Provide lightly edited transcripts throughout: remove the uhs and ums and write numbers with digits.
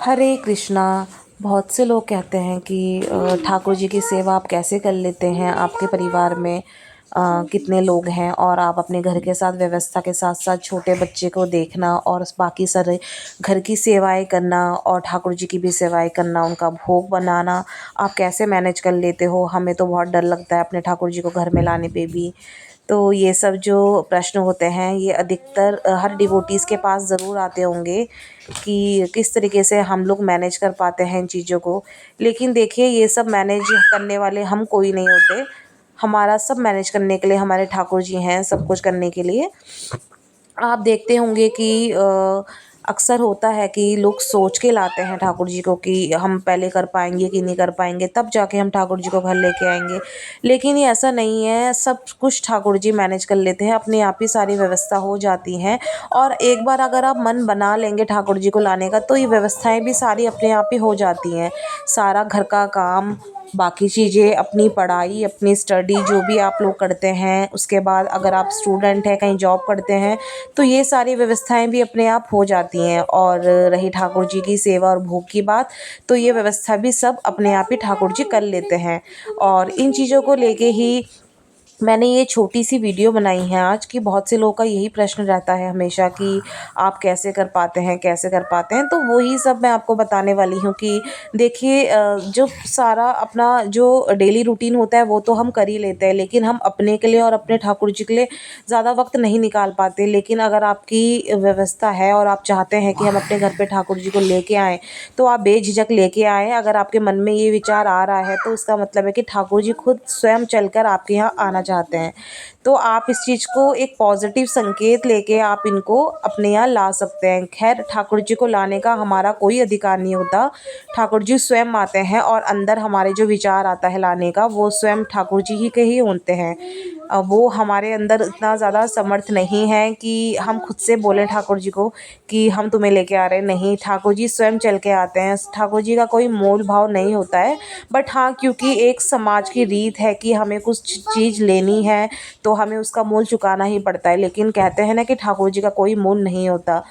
हरे कृष्णा। बहुत से लोग कहते हैं कि ठाकुर जी की सेवा आप कैसे कर लेते हैं, आपके परिवार में कितने लोग हैं और आप अपने घर के साथ व्यवस्था के साथ साथ छोटे बच्चे को देखना और बाकी सारे घर की सेवाएं करना और ठाकुर जी की भी सेवाएं करना, उनका भोग बनाना, आप कैसे मैनेज कर लेते हो। हमें तो बहुत डर लगता है अपने ठाकुर जी को घर में लाने पे भी। तो ये सब जो प्रश्न होते हैं ये अधिकतर हर डिवोटीज़ के पास ज़रूर आते होंगे कि किस तरीके से हम लोग मैनेज कर पाते हैं इन चीज़ों को। लेकिन देखिए, ये सब मैनेज करने वाले हम कोई नहीं होते। हमारा सब मैनेज करने के लिए हमारे ठाकुर जी हैं, सब कुछ करने के लिए। आप देखते होंगे कि अक्सर होता है कि लोग सोच के लाते हैं ठाकुर जी को कि हम पहले कर पाएंगे कि नहीं कर पाएंगे, तब जाके हम ठाकुर जी को घर लेके आएंगे। लेकिन ये ऐसा नहीं है, सब कुछ ठाकुर जी मैनेज कर लेते हैं, अपने आप ही सारी व्यवस्था हो जाती हैं। और एक बार अगर आप मन बना लेंगे ठाकुर जी को लाने का, तो ये व्यवस्थाएं भी सारी अपने आप ही हो जाती हैं। सारा घर का काम, बाकी चीज़ें, अपनी पढ़ाई, अपनी स्टडी जो भी आप लोग करते हैं, उसके बाद अगर आप स्टूडेंट हैं, कहीं जॉब करते हैं, तो ये सारी व्यवस्थाएं भी अपने आप हो जाती हैं। और रही ठाकुर जी की सेवा और भोग की बात, तो ये व्यवस्था भी सब अपने आप ही ठाकुर जी कर लेते हैं। और इन चीज़ों को लेके ही मैंने ये छोटी सी वीडियो बनाई है आज, कि बहुत से लोगों का यही प्रश्न रहता है हमेशा कि आप कैसे कर पाते हैं, कैसे कर पाते हैं। तो वही सब मैं आपको बताने वाली हूँ कि देखिए, जो सारा अपना जो डेली रूटीन होता है वो तो हम कर ही लेते हैं, लेकिन हम अपने के लिए और अपने ठाकुर जी के लिए ज़्यादा वक्त नहीं निकाल पाते। लेकिन अगर आपकी व्यवस्था है और आप चाहते हैं कि हम अपने घर पे ठाकुर जी को लेके आएँ, तो आप बेझिझक लेके आएँ। अगर आपके मन में ये विचार आ रहा है, तो इसका मतलब है कि ठाकुर जी खुद स्वयं चलकर आपके यहाँ आना चाहते हैं। तो आप इस चीज़ को एक पॉजिटिव संकेत लेके आप इनको अपने यहाँ ला सकते हैं। खैर, ठाकुर जी को लाने का हमारा कोई अधिकार नहीं होता, ठाकुर जी स्वयं आते हैं। और अंदर हमारे जो विचार आता है लाने का, वो स्वयं ठाकुर जी ही के ही होते हैं। वो हमारे अंदर इतना ज़्यादा समर्थ नहीं है कि हम खुद से बोलें ठाकुर जी को कि हम तुम्हें लेके आ रहे हैं। नहीं, ठाकुर जी स्वयं चल के आते हैं। ठाकुर जी का कोई मोल भाव नहीं होता है। बट हाँ, क्योंकि एक समाज की रीत है कि हमें कुछ चीज़ लेनी है तो हमें उसका मोल चुकाना ही पड़ता है। लेकिन कहते हैं ना कि ठाकुर जी का कोई मोल नहीं होता।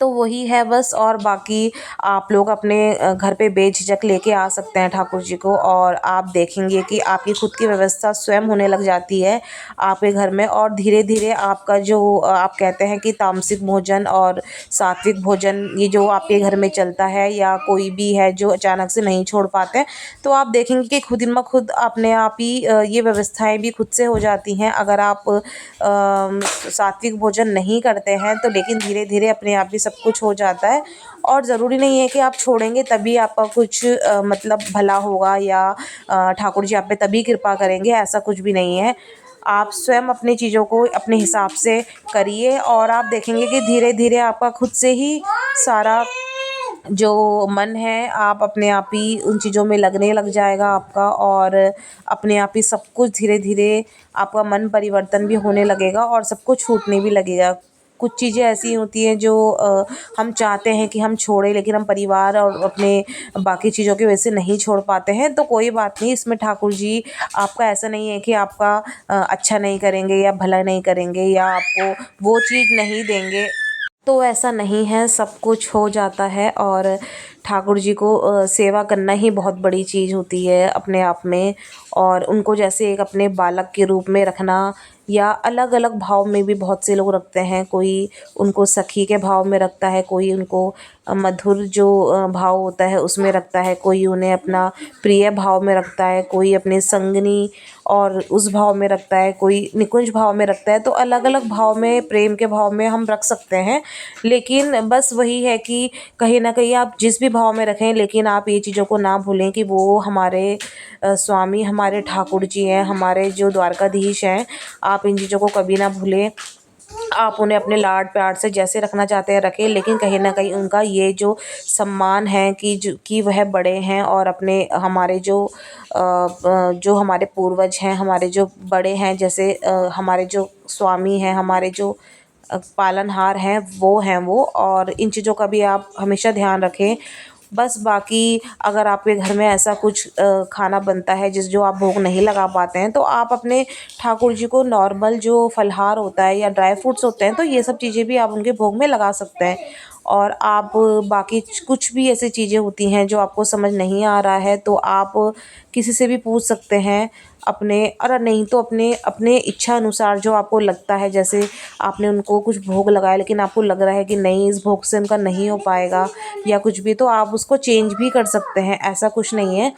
तो वही है बस। और बाकी आप लोग अपने घर पे बेझिझक लेके आ सकते हैं ठाकुर जी को, और आप देखेंगे कि आपकी खुद की व्यवस्था स्वयं होने लग जाती है आपके घर में। और धीरे धीरे आपका जो आप कहते हैं कि तामसिक भोजन और सात्विक भोजन, ये जो आपके घर में चलता है या कोई भी है जो अचानक से नहीं छोड़ पाते हैं, तो आप देखेंगे कि खुद ब खुद अपने आप ही ये व्यवस्थाएं भी खुद से हो जाती हैं। अगर आप सात्विक भोजन नहीं करते हैं तो, लेकिन धीरे धीरे अपने आप ही सब कुछ हो जाता है। और ज़रूरी नहीं है कि आप छोड़ेंगे तभी आपका कुछ मतलब भला होगा, या ठाकुर जी आप पे तभी कृपा करेंगे, ऐसा कुछ भी नहीं है। आप स्वयं अपनी चीज़ों को अपने हिसाब से करिए और आप देखेंगे कि धीरे धीरे आपका खुद से ही सारा जो मन है, आप अपने आप ही उन चीज़ों में लगने लग जाएगा आपका। और अपने आप ही सब कुछ धीरे धीरे आपका मन परिवर्तन भी होने लगेगा और सब कुछ छूटने भी लगेगा। कुछ चीज़ें ऐसी होती हैं जो हम चाहते हैं कि हम छोड़ें, लेकिन हम परिवार और अपने बाकी चीज़ों की वजह से नहीं छोड़ पाते हैं। तो कोई बात नहीं, इसमें ठाकुर जी आपका ऐसा नहीं है कि आपका अच्छा नहीं करेंगे या भला नहीं करेंगे या आपको वो चीज़ नहीं देंगे। तो ऐसा नहीं है, सब कुछ हो जाता है। और ठाकुर जी को सेवा करना ही बहुत बड़ी चीज़ होती है अपने आप में। और उनको जैसे एक अपने बालक के रूप में रखना, या अलग अलग भाव में भी बहुत से लोग रखते हैं। कोई उनको सखी के भाव में रखता है, कोई उनको मधुर जो भाव होता है उसमें रखता है, कोई उन्हें अपना प्रिय भाव में रखता है, कोई अपने संगनी और उस भाव में रखता है, कोई निकुंज भाव में रखता है। तो अलग अलग भाव में, प्रेम के भाव में हम रख सकते हैं। लेकिन बस वही है कि कहीं ना कहीं आप जिस भी भाव में रखें, लेकिन आप ये चीज़ों को ना भूलें कि वो हमारे स्वामी, हमारे ठाकुर जी हैं, हमारे जो द्वारकाधीश हैं। आप इन चीज़ों को कभी ना भूलें। आप उन्हें अपने लाड प्यार से जैसे रखना चाहते हैं रखें, लेकिन कहीं ना कहीं उनका ये जो सम्मान है कि वह बड़े हैं और अपने हमारे जो हमारे पूर्वज हैं, हमारे जो बड़े हैं, जैसे हमारे जो स्वामी हैं, हमारे जो पालनहार हैं, वो हैं वो। और इन चीज़ों का भी आप हमेशा ध्यान रखें। बस बाकी अगर आपके घर में ऐसा कुछ खाना बनता है जो आप भोग नहीं लगा पाते हैं, तो आप अपने ठाकुर जी को नॉर्मल जो फलहार होता है या ड्राई फ्रूट्स होते हैं, तो ये सब चीज़ें भी आप उनके भोग में लगा सकते हैं। और आप बाकी कुछ भी ऐसी चीज़ें होती हैं जो आपको समझ नहीं आ रहा है तो आप किसी से भी पूछ सकते हैं अपने, और नहीं तो अपने अपने इच्छा अनुसार जो आपको लगता है, जैसे आपने उनको कुछ भोग लगाया लेकिन आपको लग रहा है कि नहीं इस भोग से उनका नहीं हो पाएगा या कुछ भी, तो आप उसको चेंज भी कर सकते हैं, ऐसा कुछ नहीं है।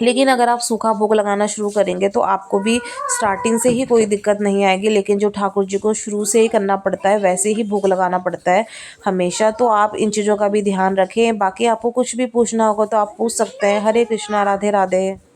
लेकिन अगर आप सूखा भोग लगाना शुरू करेंगे तो आपको भी स्टार्टिंग से ही कोई दिक्कत नहीं आएगी, लेकिन जो ठाकुर जी को शुरू से ही करना पड़ता है वैसे ही भोग लगाना पड़ता है हमेशा। तो आप इन चीज़ों का भी ध्यान रखें। बाकी आपको कुछ भी पूछना होगा तो आप पूछ सकते हैं। हरे कृष्णा, राधे राधे।